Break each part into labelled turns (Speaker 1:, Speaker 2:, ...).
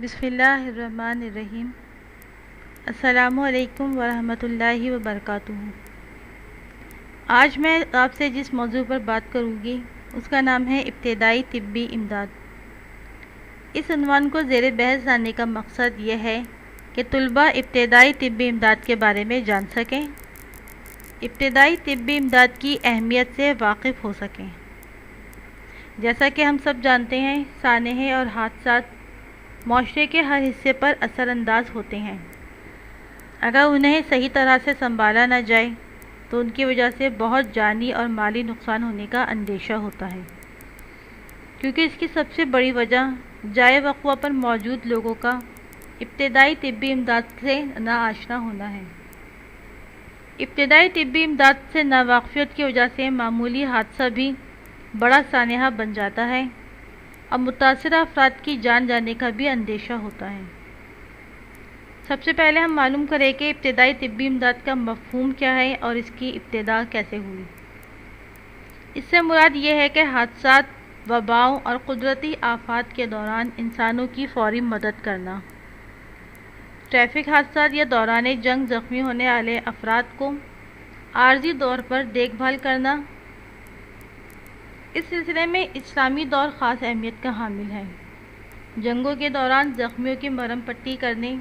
Speaker 1: बिस्मिल्लाहिर्रहमानिर्रहीम। अस्सलामु अलैकुम वरहमतुल्लाहि वबरकातुहू। आज मैं आपसे जिस मौजू पर बात करूँगी उसका नाम है इब्तिदाई तिब्बी इमदाद। इस उन्वान को ज़ेरे बहस लाने का मकसद यह है कि तुलबा इब्तिदाई तिब्बी इमदाद के बारे में जान सकें, इब्तिदाई तिब्बी इमदाद की अहमियत से वाकिफ़ हो सकें। जैसा कि हम सब जानते हैं, सानहे और हादसात माशरे के हर हिस्से पर असरअंदाज होते हैं। अगर उन्हें सही तरह से संभाला न जाए तो उनकी वजह से बहुत जानी और माली नुकसान होने का अंदेशा होता है, क्योंकि इसकी सबसे बड़ी वजह जाए वक़्वा पर मौजूद लोगों का इब्तिदाई तिब्बी इमदाद से नाआशना होना है। इब्तिदाई तिब्बी इमदाद से नावाक़फ़ियत की वजह से मामूली हादसा भी बड़ा सानहा बन जाता है और मुतासिरा अफराद की जान जाने का भी अंदेशा होता है। सबसे पहले हम मालूम करें कि इब्तिदाई तिब्बी इमदाद का मफ़हूम क्या है और इसकी इब्तिदा कैसे हुई। इससे मुराद ये है कि हादसात, वबाओं और कुदरती आफात के दौरान इंसानों की फ़ौरी मदद करना, ट्रैफिक हादसात या दौरान जंग ज़ख्मी होने वाले अफराद को आर्जी तौर पर देखभाल करना। इस सिलसिले में इस्लामी दौर ख़ास अहमियत का हामिल है। जंगों के दौरान ज़ख्मियों की मरहम पट्टी करने,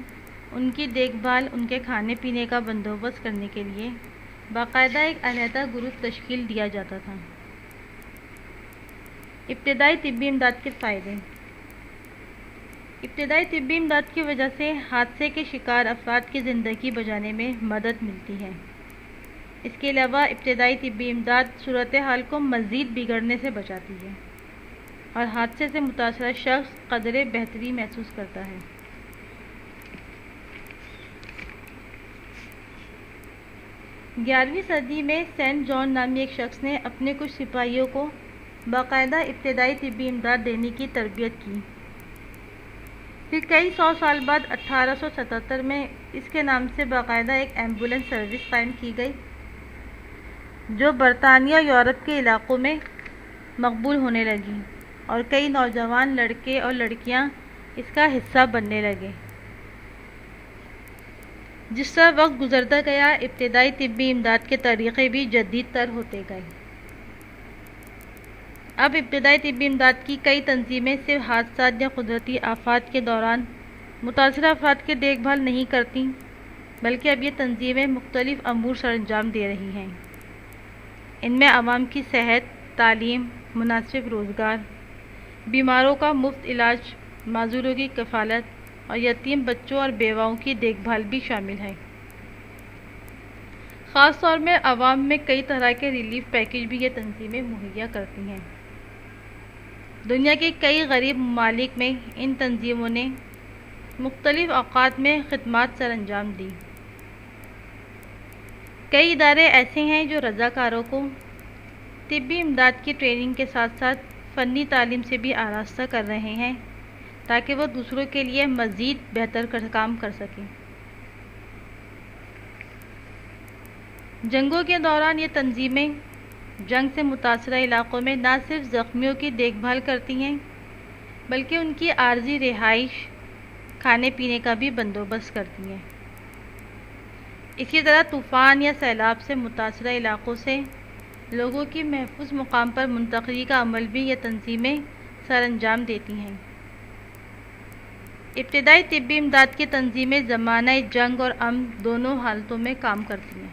Speaker 1: उनकी देखभाल, उनके खाने पीने का बंदोबस्त करने के लिए बाकायदा एक अलहदा ग्रुप तश्कील दिया जाता था। इब्तिदाई तिब्बी इमदाद के फ़ायदे। इब्तिदाई तिब्बी इमदाद की वजह से हादसे के शिकार अफराद की ज़िंदगी बचाने में मदद मिलती है। इसके अलावा इब्तिदाई तिब्बी इमदाद सूरत हाल को मज़ीद बिगड़ने से बचाती है और हादसे से मुतासरा शख्स क़दरे बेहतरी महसूस करता है। ग्यारहवीं सदी में सेंट जॉन नामी एक शख्स ने अपने कुछ सिपाहियों को बाकायदा इब्तिदाई तिब्बी इमदाद देने की तरबियत की। फिर कई सौ साल बाद 1877 में इसके नाम से बाकायदा एक एम्बुलेंस सर्विस कायम की गई, जो बरतानिया यूरोप के इलाक़ों में मकबूल होने लगी और कई नौजवान लड़के और लड़कियां इसका हिस्सा बनने लगे। जिस तरह वक्त गुज़रता गया, इब्तिदाई तिब्बी इमदाद के तरीक़े भी जदीद तर होते गए। अब इब्तिदाई तिब्बी इमदाद की कई तंजीमें सिर्फ हादसात या कुदरती आफात के दौरान मुतासिरा अफराद की देखभाल नहीं करती, बल्कि अब ये तंजीमें मुख्तलिफ़ अमूर सरअंजाम दे रही हैं। इनमें आवाम की सेहत, तालीम, मुनासिब रोज़गार, बीमारों का मुफ्त इलाज, माजूरों की कफ़ालत और यतीम बच्चों और बेवाओं की देखभाल भी शामिल है। ख़ास तौर में आवाम में कई तरह के रिलीफ पैकेज भी ये तंजीमें मुहैया करती हैं। दुनिया के कई गरीब ममालिक में इन तंजीमों ने मुख्तलिफ़ औक़ात में खिदमात सरअंजाम दी। कई इदारे ऐसे हैं जो रज़ाकारों को तिब्बी इमदाद की ट्रेनिंग के साथ साथ फ़नी तालीम से भी आरास्ता कर रहे हैं, ताकि वो दूसरों के लिए मज़ीद बेहतर काम कर सकें। जंगों के दौरान ये तंजीमें जंग से मुतासरा इलाक़ों में न सिर्फ ज़ख्मियों की देखभाल करती हैं, बल्कि उनकी आर्जी रिहाइश, खाने पीने का भी बंदोबस्त करती हैं। इसी तरह तूफ़ान या सैलाब से मुतासरा इलाक़ों से लोगों की महफूज मुकाम पर मुंतक़ली का अमल भी ये तंजीमें सरअंजाम देती हैं। इब्तिदाई तिब्बी इमदाद की तंजीमें ज़माना जंग और अमन दोनों हालतों में काम करती हैं।